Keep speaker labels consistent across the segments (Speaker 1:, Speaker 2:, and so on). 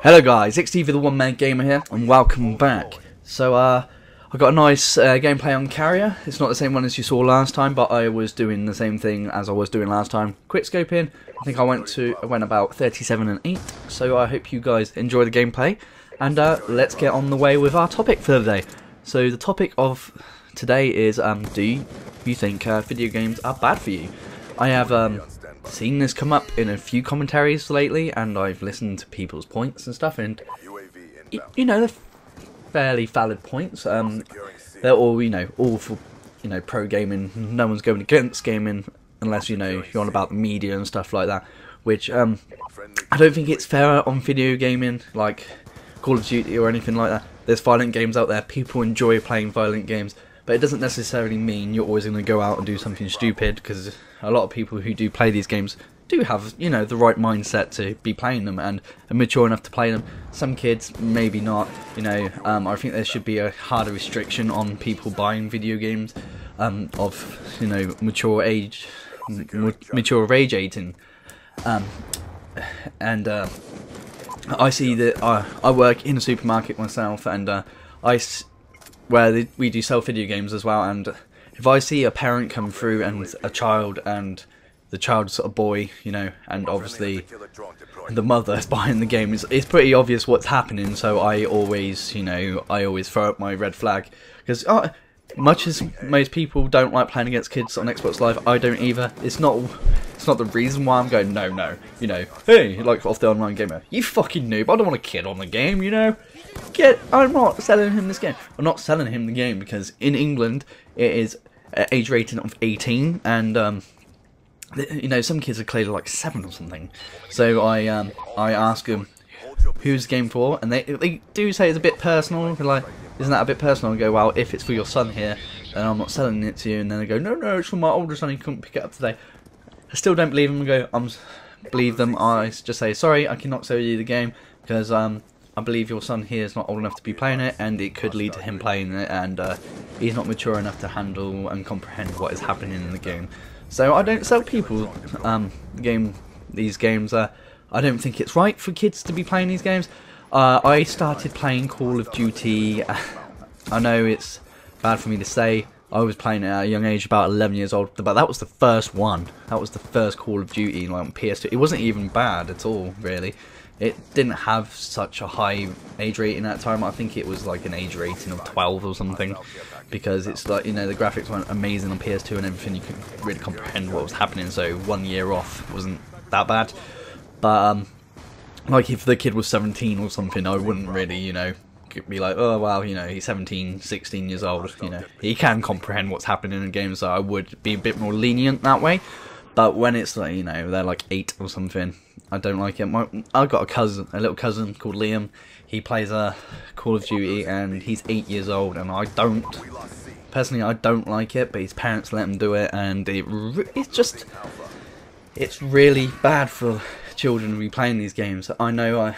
Speaker 1: Hello guys, XTV the One Man Gamer here, and welcome back. So I got a nice gameplay on Carrier. It's not the same one as you saw last time, but I was doing the same thing as I was doing last time. Quick scoping. I think I went about 37 and 8. So I hope you guys enjoy the gameplay, and let's get on the way with our topic for the day. So the topic of today is do you think video games are bad for you? I have seen this come up in a few commentaries lately, and I've listened to people's points and stuff, and you know, they're fairly valid points. They're all, all for, pro gaming. No one's going against gaming unless, you're on about the media and stuff like that, which I don't think it's fair on video gaming, like Call of Duty or anything like that. There's violent games out there, people enjoy playing violent games, but it doesn't necessarily mean you're always going to go out and do something stupid, because a lot of people who do play these games do have, the right mindset to be playing them and are mature enough to play them. Some kids, maybe not, I think there should be a harder restriction on people buying video games of, mature age 18. I see that I work in a supermarket myself, and we do sell video games as well, and if I see a parent come through and a child, and the child's a boy, and obviously the mother's buying the game, it's pretty obvious what's happening, so I always throw up my red flag, because much as most people don't like playing against kids on Xbox Live, I don't either. It's not the reason why I'm going, no, hey, like off the online gamer, you fucking noob, I don't want a kid on the game, I'm not selling him this game. I'm not selling him the game because in England it is age rating of 18, and some kids are clearly like 7 or something. So I ask them, who's the game for, and they do say it's a bit personal. They're like, isn't that a bit personal? I go, well, if it's for your son here, then I'm not selling it to you. And then they go, no, it's for my older son, he couldn't pick it up today. I still don't believe them. Believe them. I just say, sorry, I cannot sell you the game because I believe your son here is not old enough to be playing it, and it could lead to him playing it, and he's not mature enough to handle and comprehend what is happening in the game. So I don't sell people these games. I don't think it's right for kids to be playing these games. I started playing Call of Duty. I know it's bad for me to say. I was playing it at a young age, about 11 years old, but that was the first one. That was the first Call of Duty, like on PS2. It wasn't even bad at all, really. It didn't have such a high age rating at the time. I think it was like an age rating of 12 or something, because it's like, the graphics weren't amazing on PS2 and everything. You couldn't really comprehend what was happening, so 1 year off wasn't that bad. But like if the kid was 17 or something, I wouldn't really, be like, oh wow, he's 17, 16 years old, he can comprehend what's happening in the game, so I would be a bit more lenient that way. But when it's like, they're like 8 or something, I don't like it. I've got a little cousin called Liam. He plays Call of Duty, and he's 8 years old, and I don't like it, but his parents let him do it, and it's really bad for children to be playing these games. I know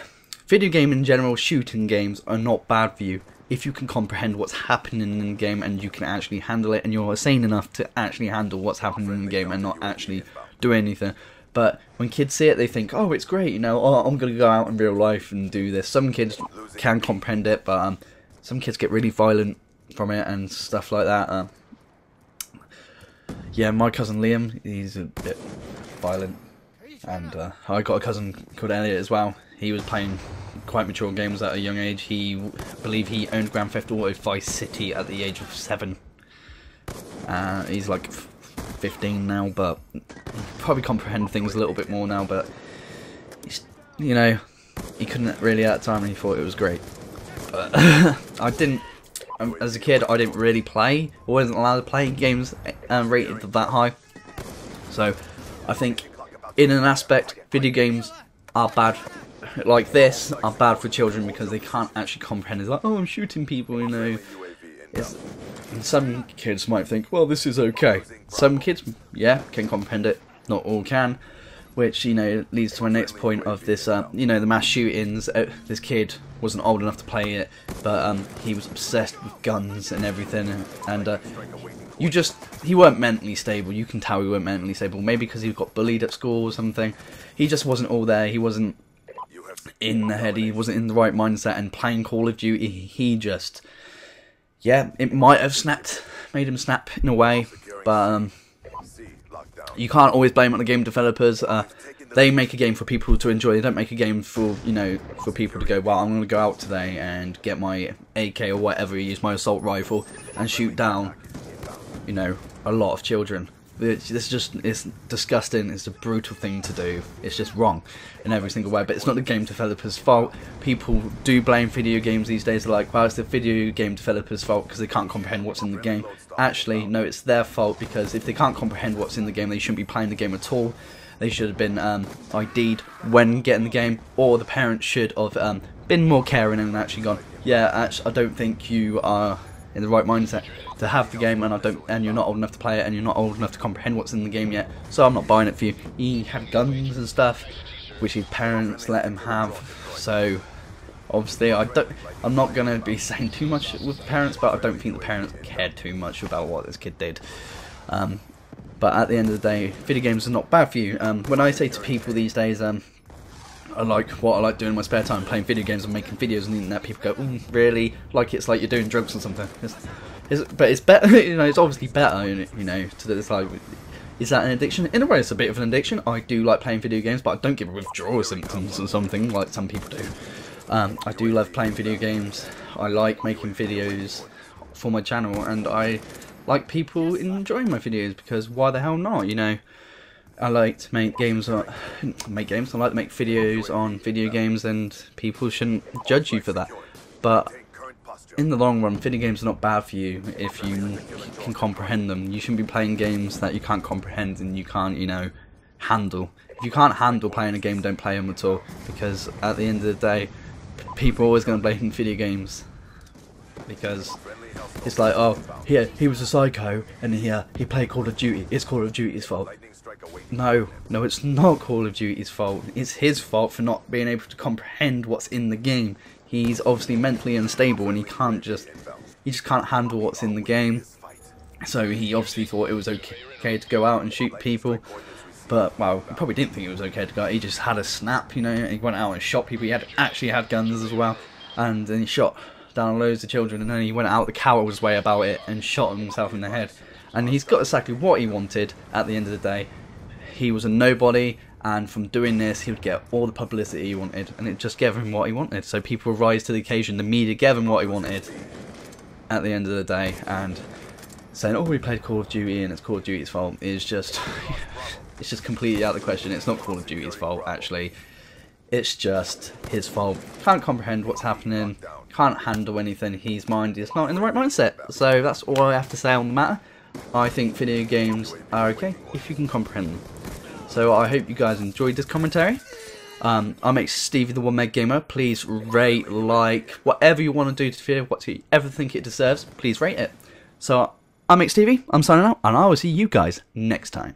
Speaker 1: video game in general, shooting games, are not bad for you if you can comprehend what's happening in the game and you can actually handle it, and you're sane enough to actually handle what's happening in the game and not actually do anything. But when kids see it, they think, oh, it's great, oh, I'm going to go out in real life and do this. Some kids can comprehend it, but some kids get really violent from it and stuff like that. Yeah, my cousin Liam, he's a bit violent. And I got a cousin called Elliot as well. He was playing quite mature games at a young age. I believe he owned Grand Theft Auto Vice City at the age of 7. He's like 15 now, but probably comprehend things a little bit more now. But he couldn't really at the time, and he thought it was great. But I didn't. As a kid, I didn't really play. I wasn't allowed to play games rated that high. So I think, in an aspect, video games are bad, like this, are bad for children because they can't actually comprehend. It's like, oh, I'm shooting people, And some kids might think, well, this is okay. Some kids, yeah, can comprehend it. Not all can, which, leads to my next point of this, the mass shootings. This kid wasn't old enough to play it, but he was obsessed with guns and everything, and he weren't mentally stable. You can tell he weren't mentally stable. Maybe because he got bullied at school or something. He just wasn't all there. He wasn't in the head. He wasn't in the right mindset, and playing Call of Duty, he just, yeah, it might have made him snap in a way, but you can't always blame it on the game developers. They make a game for people to enjoy. They don't make a game for, you know, for people to go, well, I'm going to go out today and get my AK or whatever, use my assault rifle and shoot down, you know, a lot of children. It's disgusting. It's a brutal thing to do. It's just wrong in every single way. But it's not the game developers' fault. People do blame video games these days. They're like, well, it's the video game developers' fault because they can't comprehend what's in the game. Actually, no, it's their fault, because if they can't comprehend what's in the game, they shouldn't be playing the game at all. They should have been ID'd when getting the game, or the parents should have been more caring and actually gone, yeah, actually, I don't think you are in the right mindset to have the game, and you're not old enough to play it, and you're not old enough to comprehend what's in the game yet, so I'm not buying it for you. He had guns and stuff, which his parents let him have, so obviously I'm not going to be saying too much with parents, but I don't think the parents cared too much about what this kid did. But at the end of the day, video games are not bad for you. When I say to people these days, I like what I like doing in my spare time, playing video games and making videos on the internet, people go, really? Like it's like you're doing drugs or something. But it's better, you know, it's obviously better, you know, it's like, is that an addiction? In a way, it's a bit of an addiction. I do like playing video games, but I don't get withdrawal symptoms or something like some people do. I do love playing video games. I like making videos for my channel, and I like people enjoying my videos, because why the hell not, you know? I like to make games, I like to make videos on video games, and people shouldn't judge you for that. But in the long run, video games are not bad for you if you can comprehend them. You shouldn't be playing games that you can't comprehend and you can't, you know, handle. If you can't handle playing a game, don't play them at all, because at the end of the day, people are always going to blame video games, because it's like, oh, he was a psycho and he played Call of Duty. It's Call of Duty's fault. No, it's not Call of Duty's fault. It's his fault for not being able to comprehend what's in the game. He's obviously mentally unstable, and he just can't handle what's in the game. So he obviously thought it was okay to go out and shoot people. But, well, he probably didn't think it was okay to go out. He just had a snap, you know, and he went out and shot people. He actually had guns as well, and then he shot down loads of children, and then he went out the coward's way about it and shot himself in the head. And he's got exactly what he wanted at the end of the day. He was a nobody, and from doing this he would get all the publicity he wanted, and it just gave him what he wanted. So people would rise to the occasion. The media gave him what he wanted at the end of the day, and saying, oh, we played Call of Duty and it's Call of Duty's fault is just it's just completely out of the question. It's not Call of Duty's fault, actually. It's just his fault. Can't comprehend what's happening, can't handle anything. His mind is not in the right mindset. So that's all I have to say on the matter. I think video games are okay if you can comprehend them. So I hope you guys enjoyed this commentary. I'm Stevie the One Meg Gamer. Please rate, like, whatever you want to do to feel what you ever think it deserves. Please rate it. So I'm Stevie. I'm signing out, and I will see you guys next time.